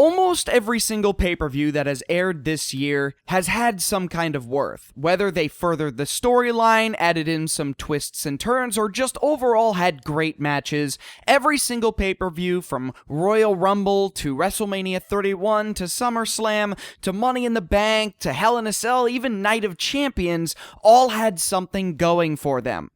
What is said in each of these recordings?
Almost every single pay-per-view that has aired this year has had some kind of worth, whether they furthered the storyline, added in some twists and turns, or just overall had great matches. Every single pay-per-view, from Royal Rumble to WrestleMania 31 to SummerSlam to Money in the Bank to Hell in a Cell, even Night of Champions, all had something going for them.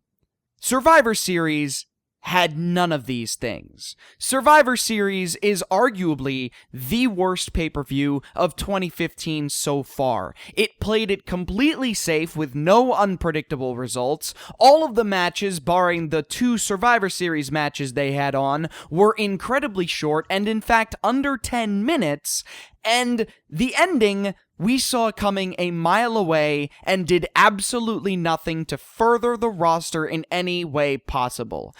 Survivor Series had none of these things. Survivor Series is arguably the worst pay-per-view of 2015 so far. It played it completely safe with no unpredictable results. All of the matches, barring the 2 Survivor Series matches they had on, were incredibly short and in fact under 10 minutes, and the ending we saw coming a mile away and did absolutely nothing to further the roster in any way possible.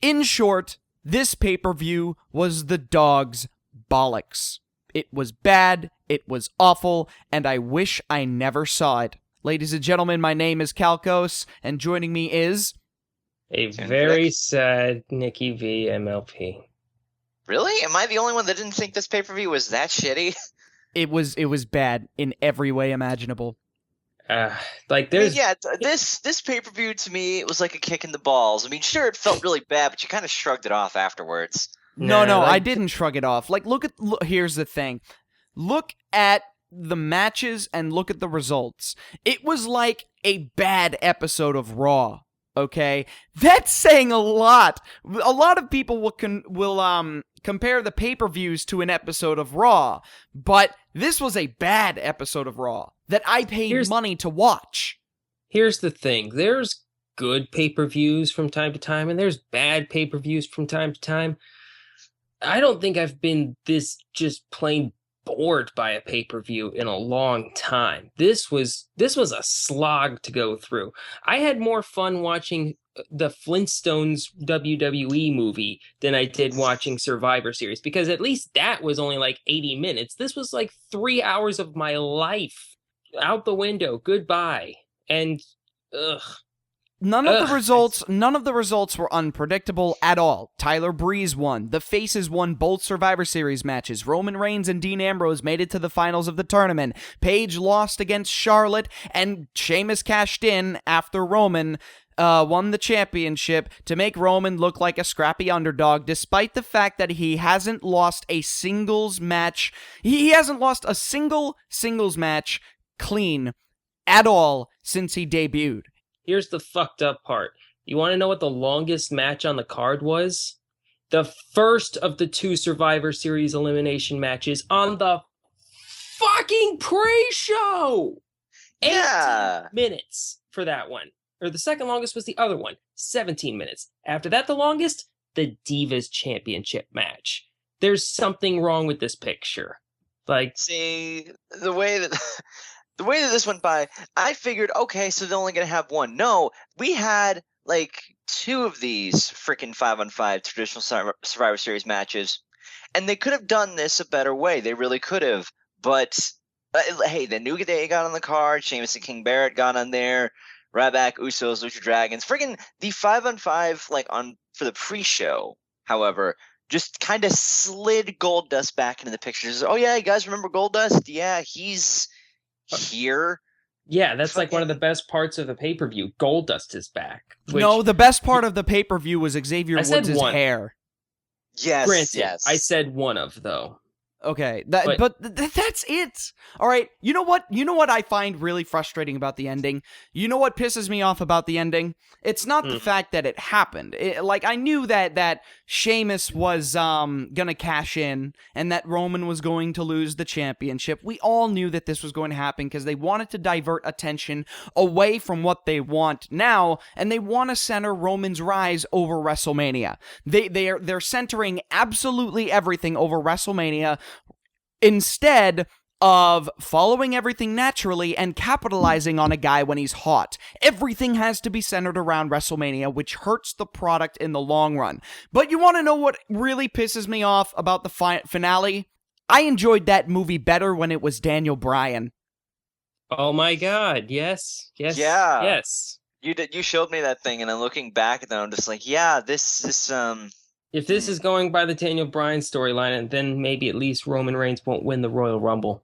In short, this pay-per-view was the dog's bollocks. It was bad, it was awful, and I wish I never saw it. Ladies and gentlemen, my name is Calcos, and joining me is... A very sad Nikki V MLP. Really? Am I the only one that didn't think this pay-per-view was that shitty? It was bad in every way imaginable. This pay-per-view to me, it was like a kick in the balls. I mean, sure, it felt really bad, but you kind of shrugged it off afterwards. No, I didn't shrug it off. Look, here's the thing. Look at the matches and look at the results. It was like a bad episode of Raw. Okay, that's saying a lot. A lot of people will compare the pay-per-views to an episode of Raw, but this was a bad episode of Raw that I paid money to watch. Here's the thing. There's good pay-per-views from time to time, and there's bad pay-per-views from time to time. I don't think I've been this just plain bored by a pay-per-view in a long time. This was a slog to go through. I had more fun watching the Flintstones WWE movie than I did watching Survivor Series, because at least that was only like 80 minutes. This was like 3 hours of my life out the window. Goodbye. And None of the results were unpredictable at all. Tyler Breeze won. The Faces won both Survivor Series matches. Roman Reigns and Dean Ambrose made it to the finals of the tournament. Paige lost against Charlotte, and Sheamus cashed in after Roman won the championship to make Roman look like a scrappy underdog, despite the fact that he hasn't lost a singles match. He hasn't lost a single singles match clean at all since he debuted. Here's the fucked up part. You want to know what the longest match on the card was? The first of the 2 Survivor Series elimination matches on the fucking pre-show! Yeah. 18 minutes for that one. Or the second longest was the other one, 17 minutes. After that, the longest, the Divas Championship match. There's something wrong with this picture. See, the way that this went by, I figured, okay, so they're only going to have one. No, we had, 2 of these freaking 5-on-5 traditional Survivor Series matches, and they could have done this a better way. They really could have. But, hey, the New Day got on the card, Sheamus and King Barrett got on there, Ryback, Usos, Lucha Dragons. Friggin' the 5-on-5, for the pre-show, however, just kind of slid Goldust back into the picture. Just, oh, yeah, you guys remember Goldust? Yeah, he's here. Yeah, that's one of the best parts of the pay-per-view. Goldust is back. No, the best part of the pay-per-view was Xavier Woods' hair. Yes, Granted, yes. I said one of, though. Okay, but that's it. All right, you know what? You know what I find really frustrating about the ending? You know what pisses me off about the ending? It's not the fact that it happened. I knew that Sheamus was gonna cash in and that Roman was going to lose the championship. We all knew that this was going to happen because they wanted to divert attention away from what they want now, and they want to center Roman's rise over WrestleMania. They're centering absolutely everything over WrestleMania, instead of following everything naturally and capitalizing on a guy when he's hot. Everything has to be centered around WrestleMania, which hurts the product in the long run. But you want to know what really pisses me off about the finale? I enjoyed that movie better when it was Daniel Bryan. Oh my god, yes. Yeah. Yes. You showed me that thing, and I'm looking back at that, I'm just like, yeah, this If this is going by the Daniel Bryan storyline, then maybe at least Roman Reigns won't win the Royal Rumble.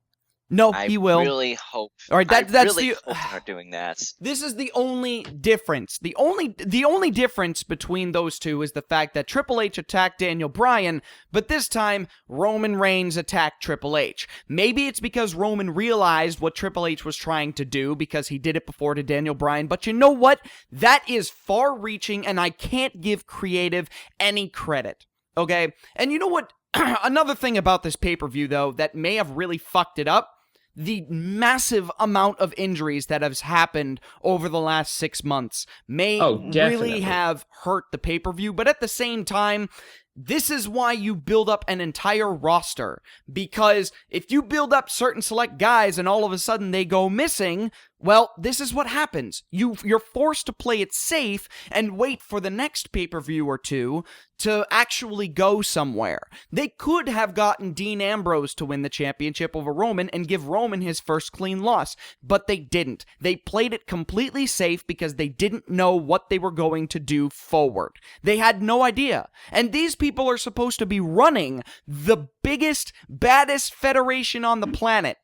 No, I he will. really hope. All right, I that's really the. hope they're not doing that. This is the only difference. The only difference between those two is the fact that Triple H attacked Daniel Bryan, but this time Roman Reigns attacked Triple H. Maybe it's because Roman realized what Triple H was trying to do because he did it before to Daniel Bryan, but you know what? That is far-reaching, and I can't give creative any credit. Okay? And you know what? Another thing about this pay-per-view, though, that may have really fucked it up, the massive amount of injuries that has happened over the last 6 months may really have hurt the pay-per-view, but at the same time, this is why you build up an entire roster, because if you build up certain select guys and all of a sudden they go missing, well, this is what happens. You're forced to play it safe and wait for the next pay-per-view or two to actually go somewhere. They could have gotten Dean Ambrose to win the championship over Roman and give Roman his first clean loss, but they didn't. They played it completely safe because they didn't know what they were going to do forward. They had no idea. And these people are supposed to be running the biggest, baddest federation on the planet.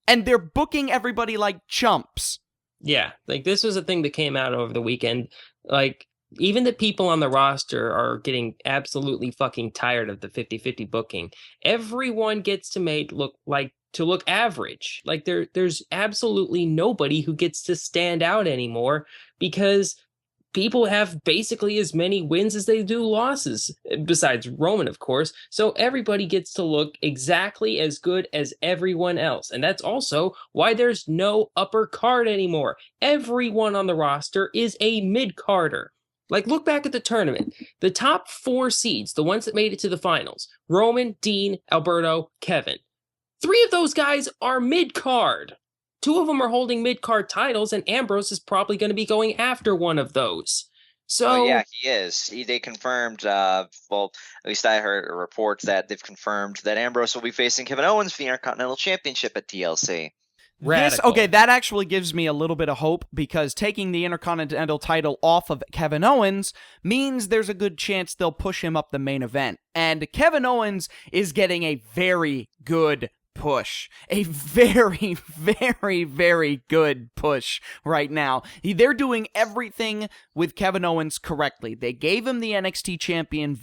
And they're booking everybody like chumps. Yeah, like this was a thing that came out over the weekend. Like, even the people on the roster are getting absolutely fucking tired of the 50-50 booking. Everyone gets to look average. Like there's absolutely nobody who gets to stand out anymore because people have basically as many wins as they do losses, besides Roman, of course. So everybody gets to look exactly as good as everyone else. And that's also why there's no upper card anymore. Everyone on the roster is a mid-carder. Like, look back at the tournament. The top 4 seeds, the ones that made it to the finals, Roman, Dean, Alberto, Kevin. 3 of those guys are mid-card. 2 of them are holding mid-card titles, and Ambrose is probably going to be going after one of those. So, yeah, he is. They confirmed, well, at least I heard reports that they've confirmed that Ambrose will be facing Kevin Owens for the Intercontinental Championship at TLC. That actually gives me a little bit of hope, because taking the Intercontinental title off of Kevin Owens means there's a good chance they'll push him up the main event. And Kevin Owens is getting a very good push. A very, very, very good push right now. They're doing everything with Kevin Owens correctly. They gave him the NXT championship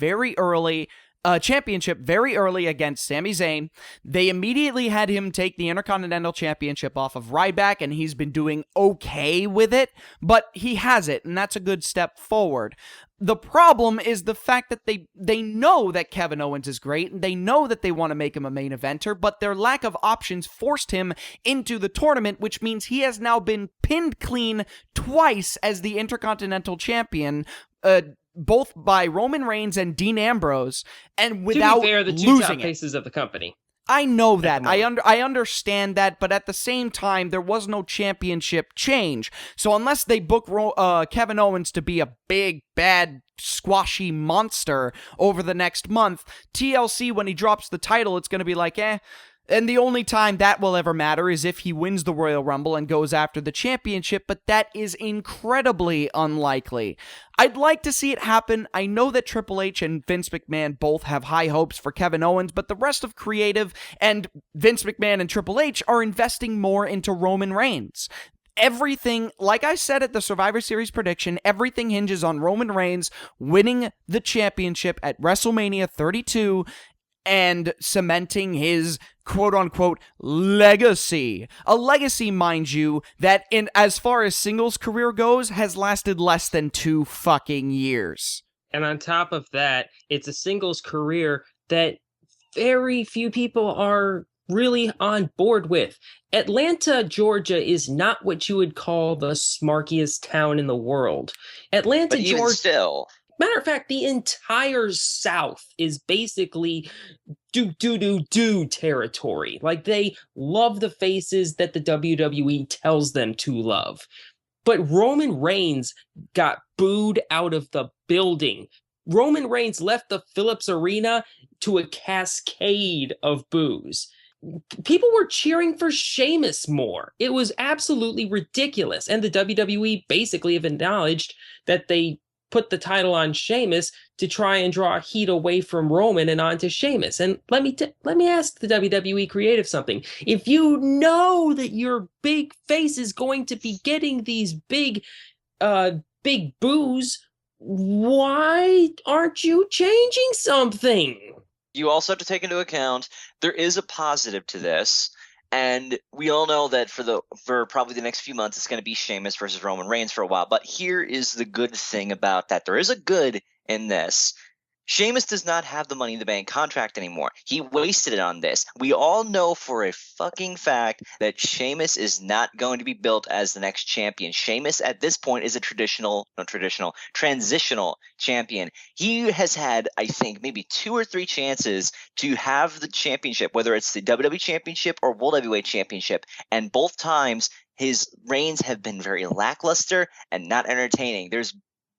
very early against Sami Zayn. They immediately had him take the Intercontinental Championship off of Ryback, and he's been doing okay with it, but he has it, and that's a good step forward. The problem is the fact that they know that Kevin Owens is great, and they know that they want to make him a main eventer, but their lack of options forced him into the tournament, which means he has now been pinned clean twice as the Intercontinental Champion, both by Roman Reigns and Dean Ambrose, and without losing it. To be fair, the 2 top faces of the company. I know that. I understand that, but at the same time, there was no championship change. So unless they book Kevin Owens to be a big, bad, squashy monster over the next month, TLC, when he drops the title, it's going to be like, eh. And the only time that will ever matter is if he wins the Royal Rumble and goes after the championship, but that is incredibly unlikely. I'd like to see it happen. I know that Triple H and Vince McMahon both have high hopes for Kevin Owens, but the rest of creative and Vince McMahon and Triple H are investing more into Roman Reigns. Everything, like I said at the Survivor Series prediction, everything hinges on Roman Reigns winning the championship at WrestleMania 32 and cementing his quote-unquote legacy. A legacy, mind you, that in as far as singles career goes, has lasted less than 2 fucking years. And on top of that, it's a singles career that very few people are really on board with. Atlanta, Georgia is not what you would call the smarkiest town in the world. Atlanta, but even Georgia... still... Matter of fact, the entire South is basically do territory. Like, they love the faces that the WWE tells them to love. But Roman Reigns got booed out of the building. Roman Reigns left the Phillips Arena to a cascade of boos. People were cheering for Sheamus more. It was absolutely ridiculous. And the WWE basically have acknowledged that they put the title on Sheamus to try and draw heat away from Roman and onto Sheamus. And let me ask the WWE creative something. If you know that your big face is going to be getting these big boos, why aren't you changing something? You also have to take into account there is a positive to this. And we all know that for probably the next few months, it's going to be Sheamus versus Roman Reigns for a while. But here is the good thing about that. There is a good in this. Sheamus does not have the Money in the Bank contract anymore. He wasted it on this. We all know for a fucking fact that Sheamus is not going to be built as the next champion. Sheamus at this point is a transitional champion. He has had, I think, maybe 2 or 3 chances to have the championship, whether it's the WWE Championship or World Heavyweight Championship. And both times his reigns have been very lackluster and not entertaining. There's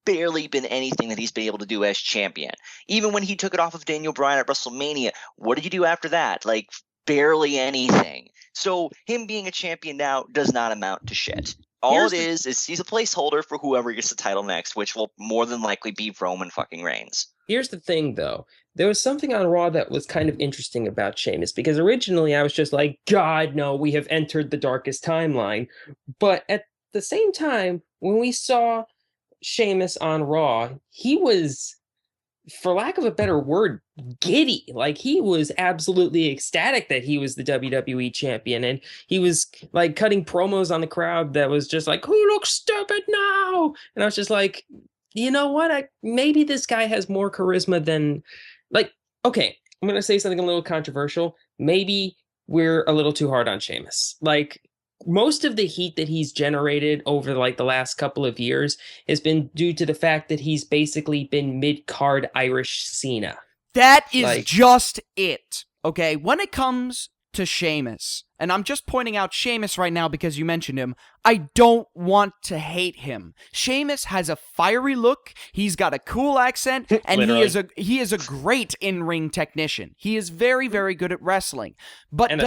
barely been anything that he's been able to do as champion. Even when he took it off of Daniel Bryan at WrestleMania, what did you do after that? Like, barely anything. So him being a champion now does not amount to shit. All it is he's a placeholder for whoever gets the title next, which will more than likely be Roman fucking Reigns. Here's the thing, though. There was something on Raw that was kind of interesting about Sheamus, because originally I was just like, God, no, we have entered the darkest timeline. But at the same time, when we saw Sheamus on Raw, he was, for lack of a better word, giddy. Like, he was absolutely ecstatic that he was the WWE champion, and he was like cutting promos on the crowd that was just like, who looks stupid now? And I was just like, you know what? Maybe this guy has more charisma than, like, okay, I'm going to say something a little controversial. Maybe we're a little too hard on Sheamus. Like, most of the heat that he's generated over like the last couple of years has been due to the fact that he's basically been mid-card Irish Cena. That is just it. Okay, when it comes to Sheamus, and I'm just pointing out Sheamus right now because you mentioned him, I don't want to hate him. Sheamus has a fiery look, he's got a cool accent, and he is a great in-ring technician. He is very, very good at wrestling. But and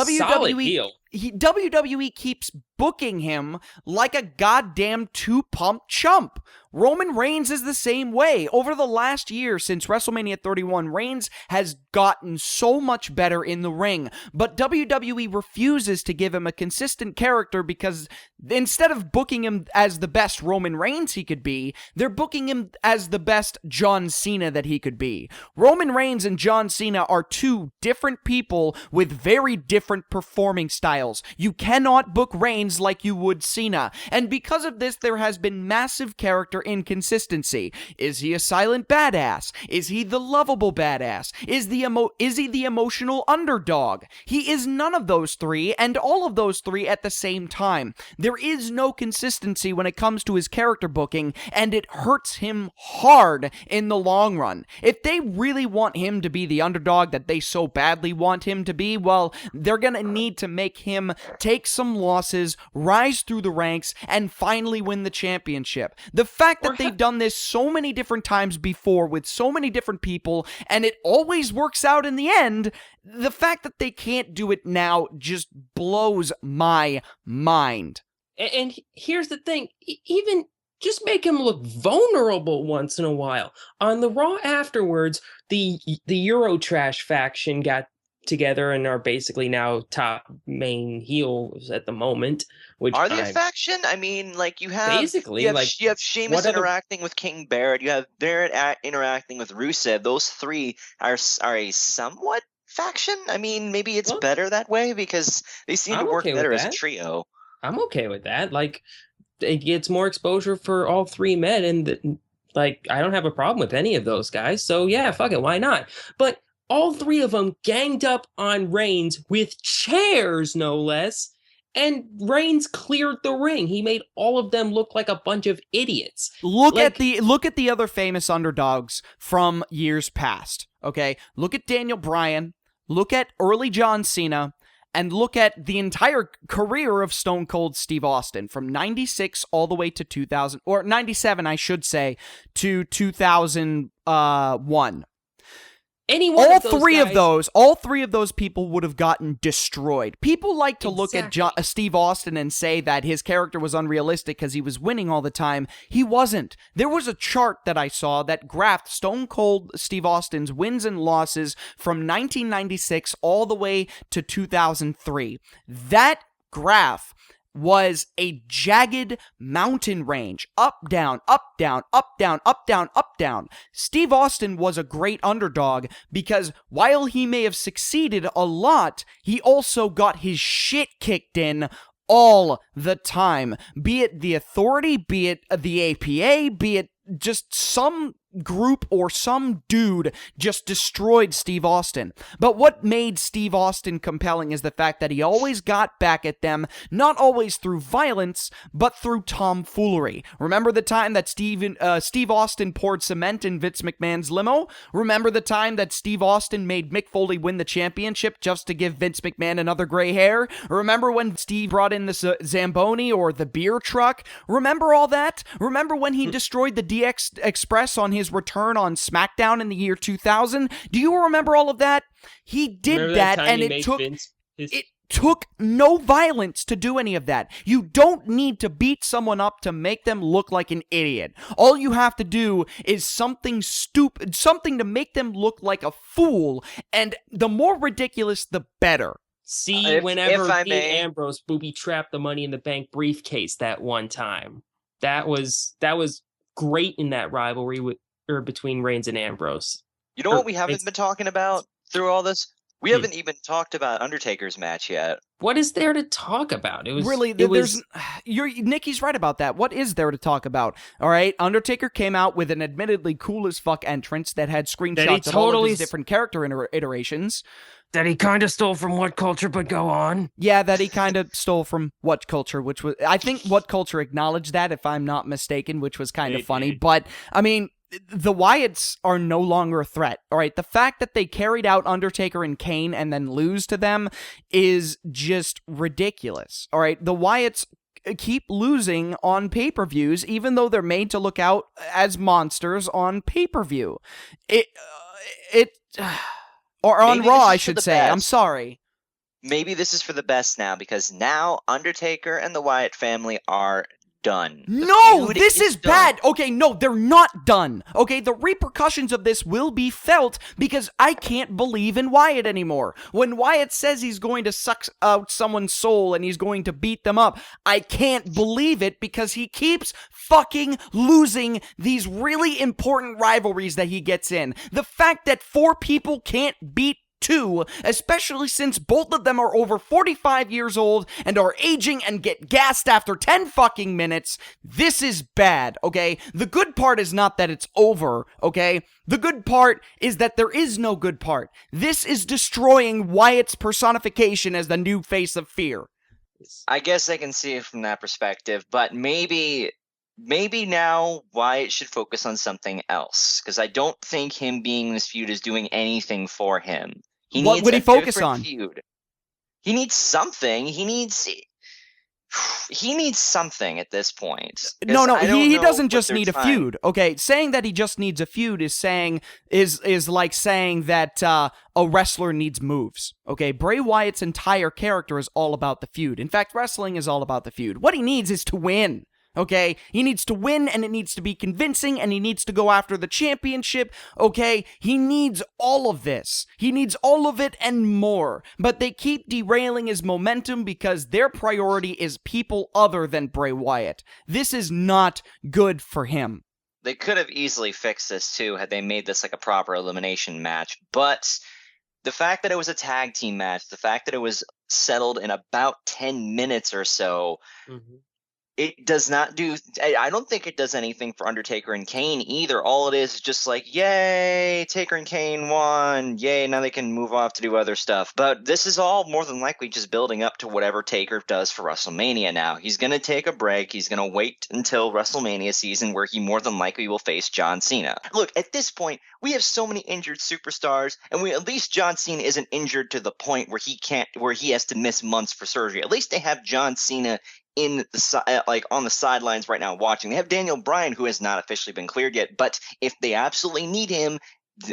WWE keeps booking him like a goddamn two-pump chump. Roman Reigns is the same way. Over the last year since WrestleMania 31, Reigns has gotten so much better in the ring, but WWE refuses to give him a consistent character because instead of booking him as the best Roman Reigns he could be, they're booking him as the best John Cena that he could be. Roman Reigns and John Cena are two different people with very different performing styles. You cannot book Reigns like you would Cena, and because of this, there has been massive character inconsistency. Is he a silent badass? Is he the lovable badass? Is he the emotional underdog? He is none of those three, and all of those three at the same time. There is no consistency when it comes to his character booking, and it hurts him hard in the long run. If they really want him to be the underdog that they so badly want him to be, well, they're gonna need to make him take some losses, rise through the ranks, and finally win the championship. The fact that they've done this so many different times before with so many different people, and it always works out in the end, the fact that they can't do it now just blows my mind. And here's the thing, even just make him look vulnerable once in a while. On the Raw afterwards, the Eurotrash faction got together and are basically now top main heels at the moment. Which are they a faction? I mean, like you have Sheamus interacting with King Barrett. You have Barrett interacting with Rusev. Those three are a somewhat faction. I mean, maybe it's better that way because they seem to work better as a trio. I'm okay with that. Like, it gets more exposure for all three men, and like I don't have a problem with any of those guys. So yeah, fuck it, why not? But all three of them ganged up on Reigns with chairs, no less, and Reigns cleared the ring. He made all of them look like a bunch of idiots. Look at the other famous underdogs from years past. Okay, look at Daniel Bryan. Look at early John Cena. And look at the entire career of Stone Cold Steve Austin from 96 all the way to 2000, or 97, I should say, to 2001. Any one of those guys, all three of those people would have gotten destroyed. People like to look at Steve Austin and say that his character was unrealistic because he was winning all the time. He wasn't. There was a chart that I saw that graphed Stone Cold Steve Austin's wins and losses from 1996 all the way to 2003. That graph was a jagged mountain range. Up, down, up, down, up, down, up, down, up, down. Steve Austin was a great underdog because while he may have succeeded a lot, he also got his shit kicked in all the time. Be it the Authority, be it the APA, be it just some group or some dude just destroyed Steve Austin. But what made Steve Austin compelling is the fact that he always got back at them, not always through violence, but through tomfoolery. Remember the time that Steve Austin poured cement in Vince McMahon's limo? Remember the time that Steve Austin made Mick Foley win the championship just to give Vince McMahon another gray hair? Remember when Steve brought in the Zamboni or the beer truck? Remember all that? Remember when he destroyed the DX Express on his return on SmackDown in the year 2000? Do you remember all of that? He did that, and it took no violence to do any of that. You don't need to beat someone up to make them look like an idiot. All you have to do is something stupid, something to make them look like a fool, and the more ridiculous, the better. See, whenever Dean Ambrose booby-trapped the Money in the Bank briefcase that one time. That was great in that rivalry between Reigns and Ambrose. You know what we haven't been talking about through all this? We haven't even talked about Undertaker's match yet. What is there to talk about? Nikki's right about that. What is there to talk about? All right, Undertaker came out with an admittedly cool as fuck entrance that had screenshots of all of his different character iterations. That he kind of stole from What Culture, but go on. Yeah, that he kind of stole from What Culture, which was, I think What Culture acknowledged that, if I'm not mistaken, which was kind of funny. But, I mean, the Wyatts are no longer a threat, all right? The fact that they carried out Undertaker and Kane and then lose to them is just ridiculous, all right? The Wyatts keep losing on pay-per-views, even though they're made to look out as monsters on pay-per-view. Or on Raw, I should say. I'm sorry. Maybe this is for the best now, because now Undertaker and the Wyatt family are done. No, this is bad. Okay, no, they're not done. Okay, the repercussions of this will be felt because I can't believe in Wyatt anymore. When Wyatt says he's going to suck out someone's soul and he's going to beat them up, I can't believe it because he keeps fucking losing these really important rivalries that he gets in. The fact that 4 people can't beat 2, especially since both of them are over 45 years old and are aging and get gassed after 10 fucking minutes. This is bad, okay? The good part is not that it's over, okay? The good part is that there is no good part. This is destroying Wyatt's personification as the new face of fear. I guess I can see it from that perspective, but maybe now Wyatt should focus on something else, because I don't think him being in this feud is doing anything for him. What would he focus on? Feud. He needs something. He needs something at this point. No, he doesn't just need a feud. Okay, saying that he just needs a feud is like saying that a wrestler needs moves. Okay, Bray Wyatt's entire character is all about the feud. In fact, wrestling is all about the feud. What he needs is to win. Okay, he needs to win, and it needs to be convincing, and he needs to go after the championship, okay? He needs all of this. He needs all of it and more. But they keep derailing his momentum because their priority is people other than Bray Wyatt. This is not good for him. They could have easily fixed this, too, had they made this like a proper elimination match, but the fact that it was a tag team match, the fact that it was settled in about 10 minutes or so, it does not do. I don't think it does anything for Undertaker and Kane either. All it is just like, yay, Taker and Kane won. Yay, now they can move off to do other stuff. But this is all more than likely just building up to whatever Taker does for WrestleMania now. He's going to take a break. He's going to wait until WrestleMania season where he more than likely will face John Cena. Look, at this point, we have so many injured superstars, and at least John Cena isn't injured to the point where he has to miss months for surgery. At least they have John Cena in the on the sidelines right now watching. They have Daniel Bryan, who has not officially been cleared yet, but if they absolutely need him,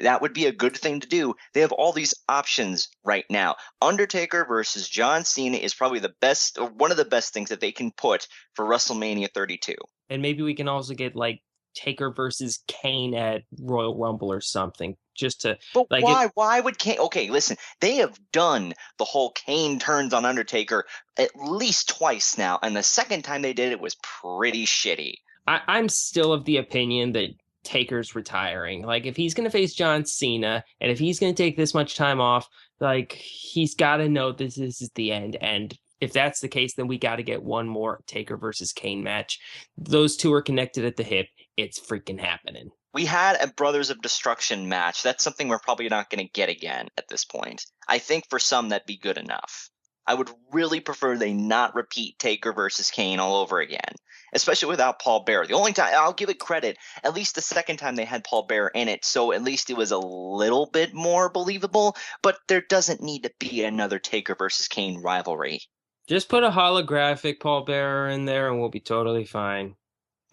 that would be a good thing to do. They have all these options right now. Undertaker versus John Cena is probably the best, or one of the best things that they can put for WrestleMania 32. And maybe we can also get like Taker versus Kane at Royal Rumble or something, just to. But like why? Why would Kane? Okay, listen. They have done the whole Kane turns on Undertaker at least twice now, and the second time they did it was pretty shitty. I'm still of the opinion that Taker's retiring. Like, if he's going to face John Cena, and if he's going to take this much time off, like, he's got to know this is the end. And if that's the case, then we got to get one more Taker versus Kane match. Those two are connected at the hip. It's freaking happening. We had a Brothers of Destruction match. That's something we're probably not going to get again at this point. I think for some that'd be good enough. I would really prefer they not repeat Taker versus Kane all over again, especially without Paul Bearer. The only time, I'll give it credit, at least the second time they had Paul Bearer in it, so at least it was a little bit more believable, but there doesn't need to be another Taker versus Kane rivalry. Just put a holographic Paul Bearer in there and we'll be totally fine.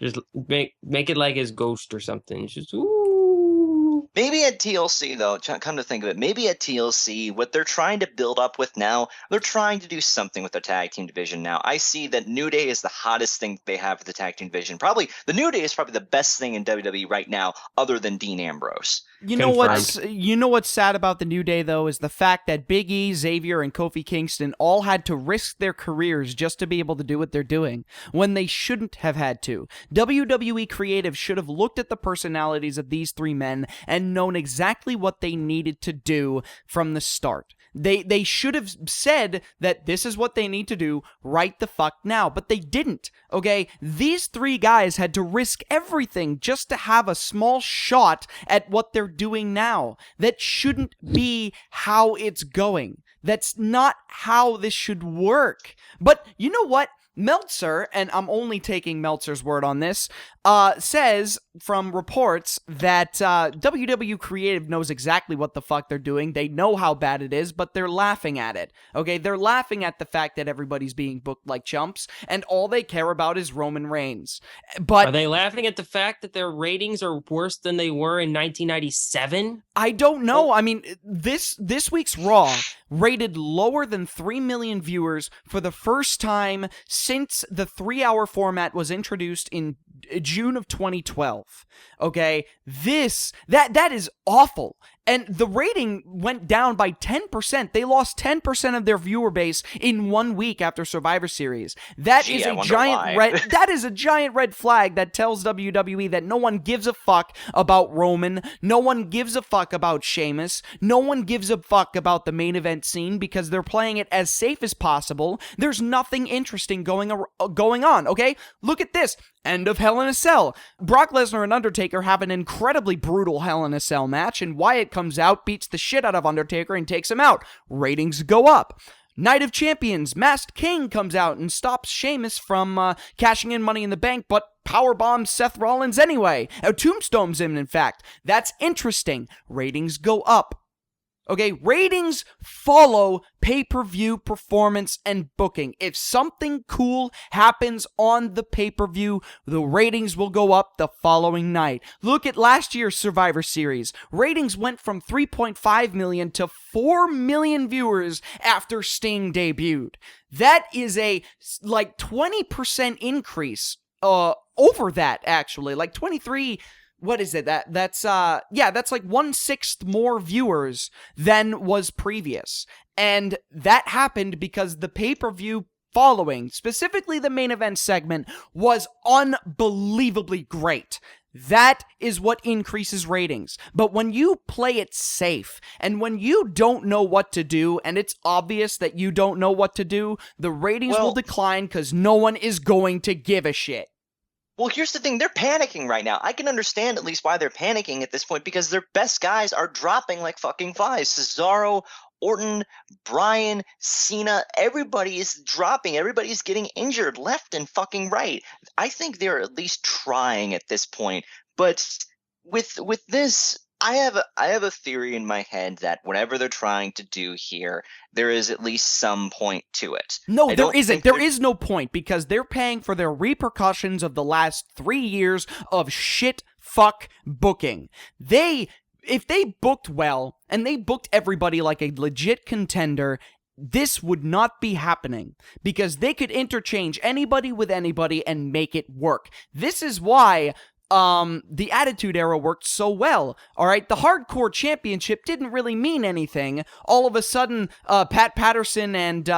Just make it like his ghost or something. Just Maybe at TLC, though, come to think of it, maybe at TLC, what they're trying to build up with now, they're trying to do something with the tag team division now. I see that New Day is the hottest thing they have for the tag team division. Probably, the New Day is probably the best thing in WWE right now, other than Dean Ambrose. You know what's sad about the New Day, though, is the fact that Big E, Xavier, and Kofi Kingston all had to risk their careers just to be able to do what they're doing, when they shouldn't have had to. WWE Creative should have looked at the personalities of these three men and known exactly what they needed to do from the start. They should have said that this is what they need to do right the fuck now, but they didn't, okay? These three guys had to risk everything just to have a small shot at what they're doing now. That shouldn't be how it's going. That's not how this should work. But you know what? Meltzer, and I'm only taking Meltzer's word on this, says from reports that WWE Creative knows exactly what the fuck they're doing. They know how bad it is, but they're laughing at it. Okay, they're laughing at the fact that everybody's being booked like chumps, and all they care about is Roman Reigns. But are they laughing at the fact that their ratings are worse than they were in 1997? I don't know. I mean, this week's Raw rated lower than 3 million viewers for the first time since the 3-hour format was introduced in June of 2012. Okay, that is awful. And the rating went down by 10%. They lost 10% of their viewer base in 1 week after Survivor Series. That is a giant red flag that tells WWE that no one gives a fuck about Roman. No one gives a fuck about Sheamus. No one gives a fuck about the main event scene because they're playing it as safe as possible. There's nothing interesting going on, okay? Look at this. End of Hell in a Cell. Brock Lesnar and Undertaker have an incredibly brutal Hell in a Cell match, and Wyatt comes out, beats the shit out of Undertaker, and takes him out. Ratings go up. Night of Champions, Masked King comes out and stops Sheamus from cashing in Money in the Bank, but powerbombs Seth Rollins anyway. Tombstones him, in fact. That's interesting. Ratings go up. Okay, ratings follow pay-per-view performance and booking. If something cool happens on the pay-per-view, the ratings will go up the following night. Look at last year's Survivor Series. Ratings went from 3.5 million to 4 million viewers after Sting debuted. That is a, 20% increase over that, actually. 23... What is it? That's like 1/6 more viewers than was previous. And that happened because the pay-per-view following, specifically the main event segment, was unbelievably great. That is what increases ratings. But when you play it safe, and when you don't know what to do, and it's obvious that you don't know what to do, the ratings will decline because no one is going to give a shit. Well, here's the thing. They're panicking right now. I can understand at least why they're panicking at this point, because their best guys are dropping like fucking flies. Cesaro, Orton, Bryan, Cena, everybody is dropping. Everybody's getting injured left and fucking right. I think they're at least trying at this point. But with this, I have a theory in my head that whatever they're trying to do here, there is at least some point to it. No, there isn't. There is no point, because they're paying for their repercussions of the last 3 years of shit fuck booking. They if they booked well and they booked everybody like a legit contender, this would not be happening because they could interchange anybody with anybody and make it work. This is why the Attitude Era worked so well. All right, the Hardcore Championship didn't really mean anything. All of a sudden, Pat Patterson and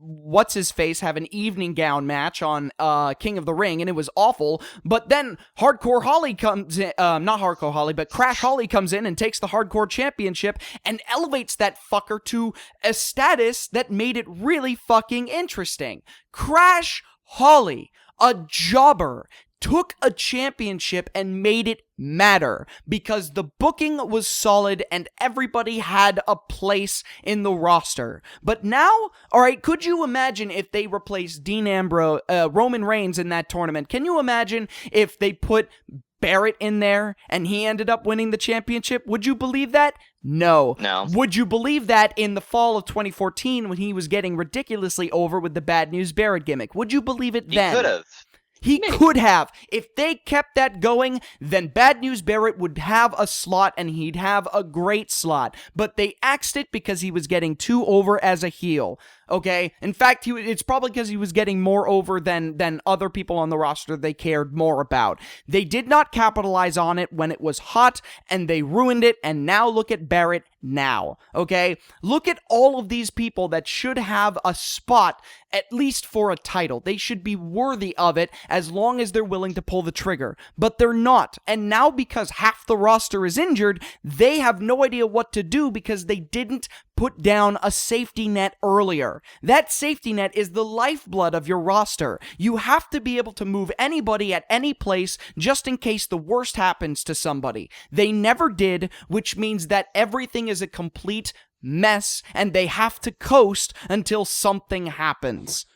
what's his face have an evening gown match on King of the Ring, and it was awful. But then Hardcore Holly comes in, not Hardcore Holly, but Crash Holly comes in and takes the Hardcore Championship and elevates that fucker to a status that made it really fucking interesting. Crash Holly, a jobber, took a championship and made it matter because the booking was solid and everybody had a place in the roster. But now, alright, could you imagine if they replaced Dean Ambrose, Roman Reigns in that tournament? Can you imagine if they put Barrett in there and he ended up winning the championship? Would you believe that? No. Would you believe that in the fall of 2014 when he was getting ridiculously over with the Bad News Barrett gimmick? Would you believe it then? He could have. He could have. If they kept that going, then Bad News Barrett would have a slot and he'd have a great slot. But they axed it because he was getting too over as a heel. Okay? In fact, it's probably because he was getting more over than other people on the roster they cared more about. They did not capitalize on it when it was hot, and they ruined it, and now look at Barrett now. Okay? Look at all of these people that should have a spot, at least for a title. They should be worthy of it as long as they're willing to pull the trigger. But they're not. And now because half the roster is injured, they have no idea what to do because they didn't put down a safety net earlier. That safety net is the lifeblood of your roster. You have to be able to move anybody at any place just in case the worst happens to somebody. They never did, which means that everything is a complete mess and they have to coast until something happens.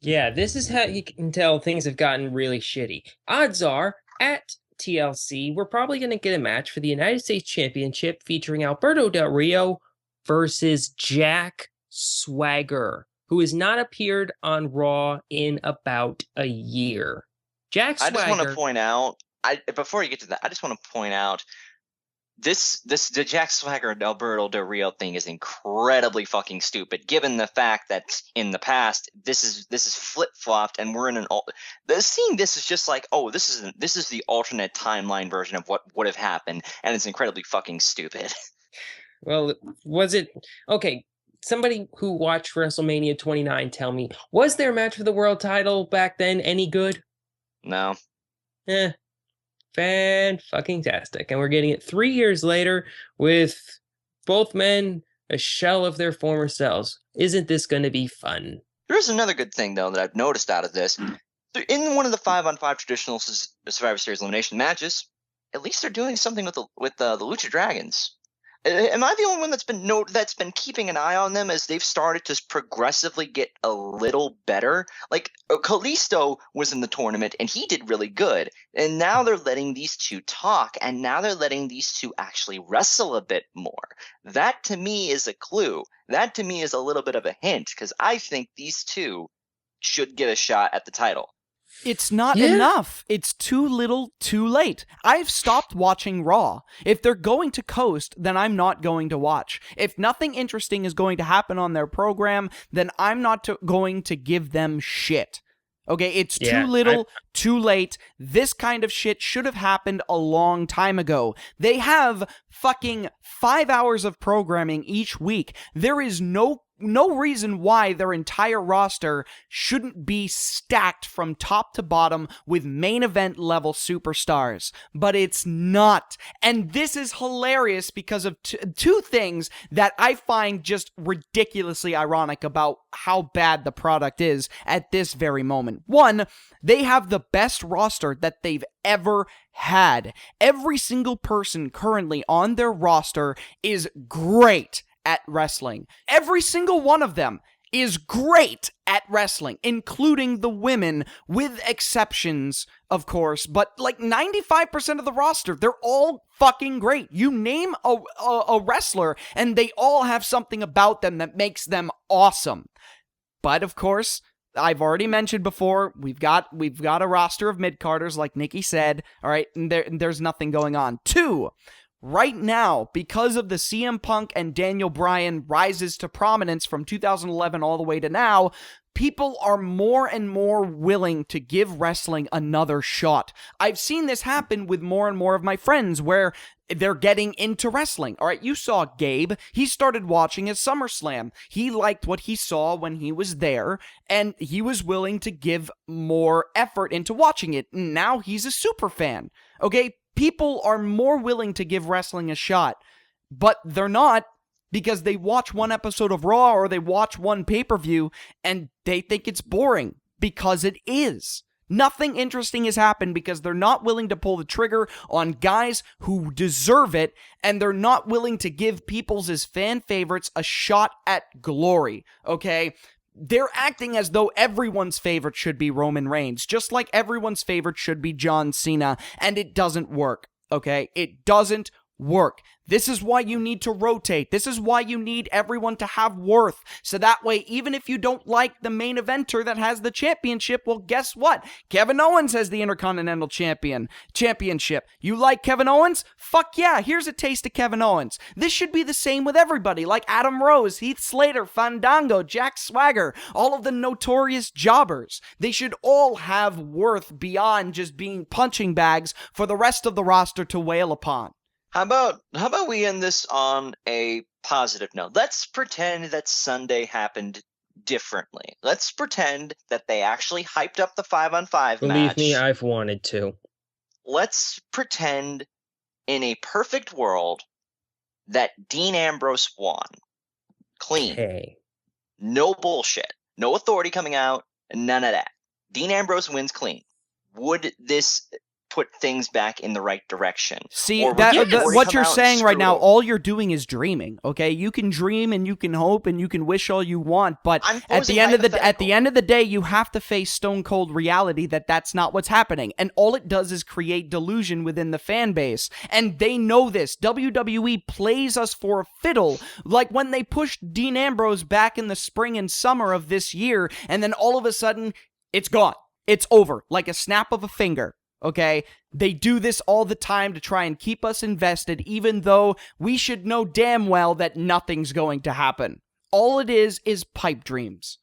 Yeah, this is how you can tell things have gotten really shitty. Odds are, at TLC, we're probably going to get a match for the United States Championship featuring Alberto Del Rio versus Jack Swagger, who has not appeared on Raw in about a year. Jack Swagger. I just want to point out, before you get to that, I just want to point out the Jack Swagger and Alberto Del Rio thing is incredibly fucking stupid, given the fact that in the past this is flip flopped, and we're in seeing this is just like, oh, this is the alternate timeline version of what would have happened, and it's incredibly fucking stupid. Well, was it okay? Somebody who watched WrestleMania 29, tell me, was their match for the world title back then any good? No. Fan-fucking-tastic. And we're getting it 3 years later with both men a shell of their former selves. Isn't this going to be fun? There's another good thing, though, that I've noticed out of this. In one of the 5-on-5 traditional Survivor Series elimination matches, at least they're doing something with the Lucha Dragons. Am I the only one that's been keeping an eye on them as they've started to progressively get a little better? Like, Kalisto was in the tournament and he did really good. And now they're letting these two talk, and now they're letting these two actually wrestle a bit more. That to me is a clue. That to me is a little bit of a hint, because I think these two should get a shot at the title. It's not enough. It's too little, too late. I've stopped watching Raw. If they're going to coast, then I'm not going to watch. If nothing interesting is going to happen on their program, then I'm not going to give them shit. Okay, it's too little, too late. This kind of shit should have happened a long time ago. They have fucking 5 hours of programming each week. There is no reason why their entire roster shouldn't be stacked from top to bottom with main event level superstars. But it's not. And this is hilarious because of two things that I find just ridiculously ironic about how bad the product is at this very moment. One, they have the best roster that they've ever had. Every single person currently on their roster is great at wrestling. Every single one of them is great at wrestling, including the women, with exceptions, of course, but like 95% of the roster, they're all fucking great. You name a wrestler, and they all have something about them that makes them awesome. But of course, I've already mentioned before, we've got a roster of mid-carders, like Nikki said, all right, and there's nothing going on. Two, right now, because of the CM Punk and Daniel Bryan rises to prominence from 2011 all the way to now, people are more and more willing to give wrestling another shot. I've seen this happen with more and more of my friends where they're getting into wrestling. All right, you saw Gabe. He started watching at SummerSlam. He liked what he saw when he was there, and he was willing to give more effort into watching it. Now he's a super fan. Okay, people are more willing to give wrestling a shot, but they're not, because they watch one episode of Raw or they watch one pay-per-view and they think it's boring, because it is. Nothing interesting has happened because they're not willing to pull the trigger on guys who deserve it, and they're not willing to give people's as fan favorites a shot at glory, okay? They're acting as though everyone's favorite should be Roman Reigns, just like everyone's favorite should be John Cena, and it doesn't work, okay? It doesn't work. This is why you need to rotate. This is why you need everyone to have worth. So that way, even if you don't like the main eventer that has the championship, well, guess what? Kevin Owens has the Intercontinental Championship. You like Kevin Owens? Fuck yeah, here's a taste of Kevin Owens. This should be the same with everybody, like Adam Rose, Heath Slater, Fandango, Jack Swagger, all of the notorious jobbers. They should all have worth beyond just being punching bags for the rest of the roster to wail upon. How about we end this on a positive note? Let's pretend that Sunday happened differently. Let's pretend that they actually hyped up the 5-on-5 match. Believe me, I've wanted to. Let's pretend in a perfect world that Dean Ambrose won. Clean. Okay. No bullshit. No authority coming out. None of that. Dean Ambrose wins clean. Would this put things back in the right direction? See, what you're saying right now, all you're doing is dreaming, okay? You can dream and you can hope and you can wish all you want, but at the end of the day, you have to face stone cold reality that that's not what's happening. And all it does is create delusion within the fan base. And they know this. WWE plays us for a fiddle, like when they pushed Dean Ambrose back in the spring and summer of this year, and then all of a sudden, it's gone. It's over, like a snap of a finger. Okay, they do this all the time to try and keep us invested, even though we should know damn well that nothing's going to happen. All it is pipe dreams.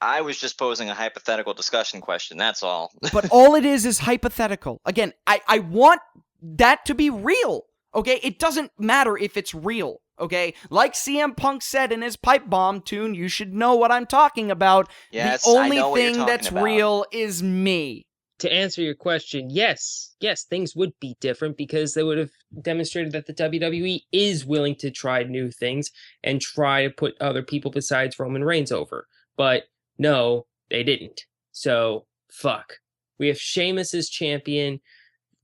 I was just posing a hypothetical discussion question, that's all. But all it is hypothetical. Again, I want that to be real, okay? It doesn't matter if it's real, okay? Like CM Punk said in his pipe bomb tune, you should know what I'm talking about. Yes, the only I know what you're thing talking that's about. real is me. To answer your question, yes, things would be different because they would have demonstrated that the WWE is willing to try new things and try to put other people besides Roman Reigns over. But no, they didn't. So, fuck. We have Sheamus as champion.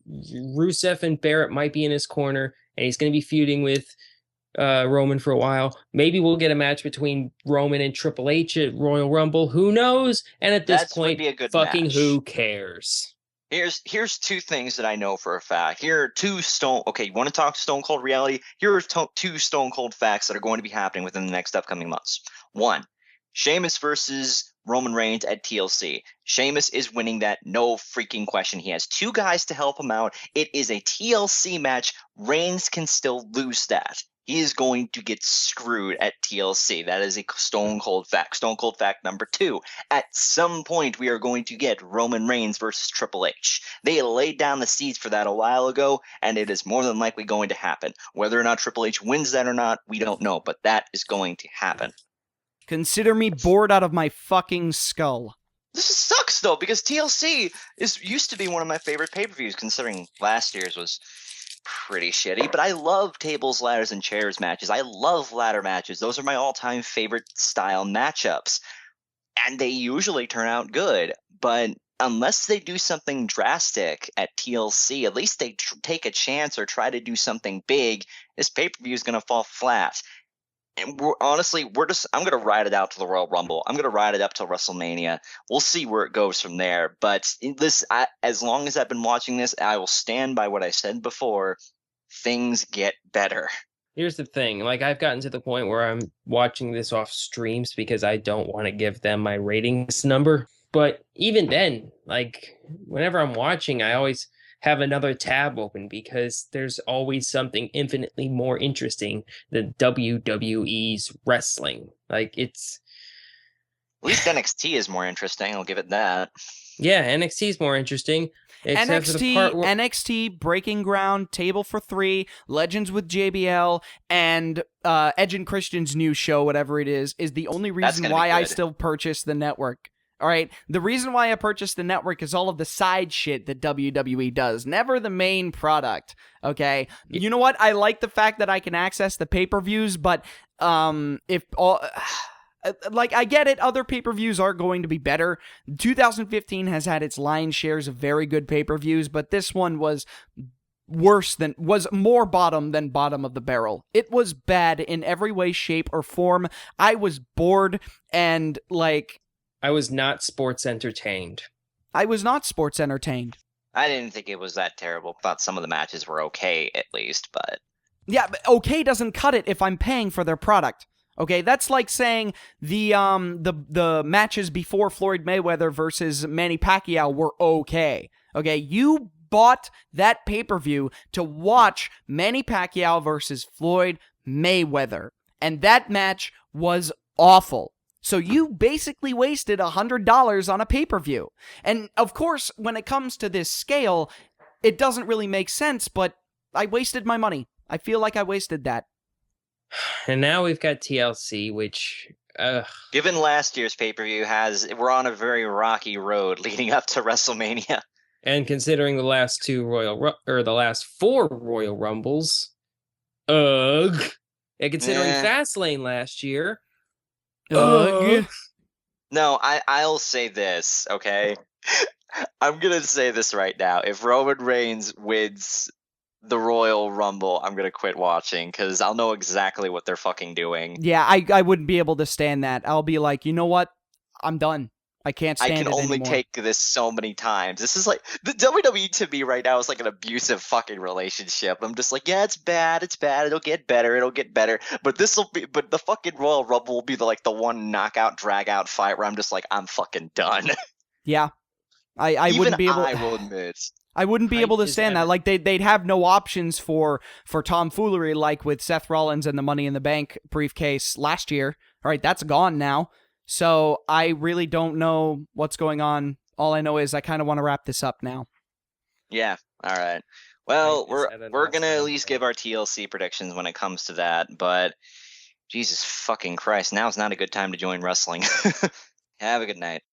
Rusev and Barrett might be in his corner, and he's going to be feuding with Roman for a while. Maybe we'll get a match between Roman and Triple H at Royal Rumble. Who knows? And at this point, be a good fucking match. who cares? Here's two things that I know for a fact. Here are two stone. Okay, you want to talk stone cold reality? Here are two stone cold facts that are going to be happening within the next upcoming months. One, Sheamus versus Roman Reigns at TLC. Sheamus is winning that, no freaking question. He has two guys to help him out. It is a TLC match. Reigns can still lose that. He is going to get screwed at TLC. That is a stone cold fact. Stone cold fact number two. At some point, we are going to get Roman Reigns versus Triple H. They laid down the seeds for that a while ago, and it is more than likely going to happen. Whether or not Triple H wins that or not, we don't know, but that is going to happen. Consider me bored out of my fucking skull. This sucks, though, because TLC used to be one of my favorite pay-per-views, considering last year's was pretty shitty, but I love tables, ladders, and chairs matches. I love ladder matches. Those are my all-time favorite style matchups, and they usually turn out good, but unless they do something drastic at TLC, at least they take a chance or try to do something big, this pay-per-view is going to fall flat. And I'm going to ride it out to the Royal Rumble. I'm going to ride it up to WrestleMania. We'll see where it goes from there. But as long as I've been watching this, I will stand by what I said before. Things get better. Here's the thing. I've gotten to the point where I'm watching this off streams because I don't want to give them my ratings number. But even then, whenever I'm watching, I always have another tab open because there's always something infinitely more interesting than WWE's wrestling. Like, it's... At least NXT is more interesting. I'll give it that. Yeah, NXT is more interesting. Except for the part where... NXT, Breaking Ground, Table for Three, Legends with JBL, and Edge and Christian's new show, whatever it is the only reason why I still purchase the network. All right, the reason why I purchased the network is all of the side shit that WWE does, never the main product. Okay, you know what? I like the fact that I can access the pay-per-views, but if all. Like, I get it, other pay-per-views are going to be better. 2015 has had its lion's shares of very good pay-per-views, but this one was more bottom than bottom of the barrel. It was bad in every way, shape, or form. I was bored, and, like... I was not sports entertained. I was not sports entertained. I didn't think it was that terrible. Thought some of the matches were okay, at least, but... Yeah, but okay doesn't cut it if I'm paying for their product. Okay, that's like saying the matches before Floyd Mayweather versus Manny Pacquiao were okay. Okay, you bought that pay-per-view to watch Manny Pacquiao versus Floyd Mayweather, and that match was awful. So you basically wasted $100 on a pay-per-view. And of course, when it comes to this scale, it doesn't really make sense, but I wasted my money. I feel like I wasted that. And now we've got TLC, which... Given last year's pay-per-view, we're on a very rocky road leading up to WrestleMania. And considering the last the last 4 Royal Rumbles, and considering Fastlane last year, No, I'll say this, okay? I'm gonna say this right now. If Roman Reigns wins the Royal Rumble, I'm gonna quit watching because I'll know exactly what they're fucking doing. Yeah, I wouldn't be able to stand that. I'll be like, you know what? I'm done. I can't stand it anymore. I can only take this so many times. This is like, the WWE to me right now is like an abusive fucking relationship. I'm just like, yeah, it's bad, it'll get better. But the fucking Royal Rumble will be the one knockout, drag out fight where I'm just like, I'm fucking done. Yeah. I wouldn't be able... I will admit. I wouldn't be able to stand that. Like, they'd have no options for tomfoolery, like with Seth Rollins and the Money in the Bank briefcase last year. All right, that's gone now. So I really don't know what's going on. All I know is I kind of want to wrap this up now. Yeah, all right. Well, we're going to at least give our TLC predictions when it comes to that, but Jesus fucking Christ, now's not a good time to join wrestling. Have a good night.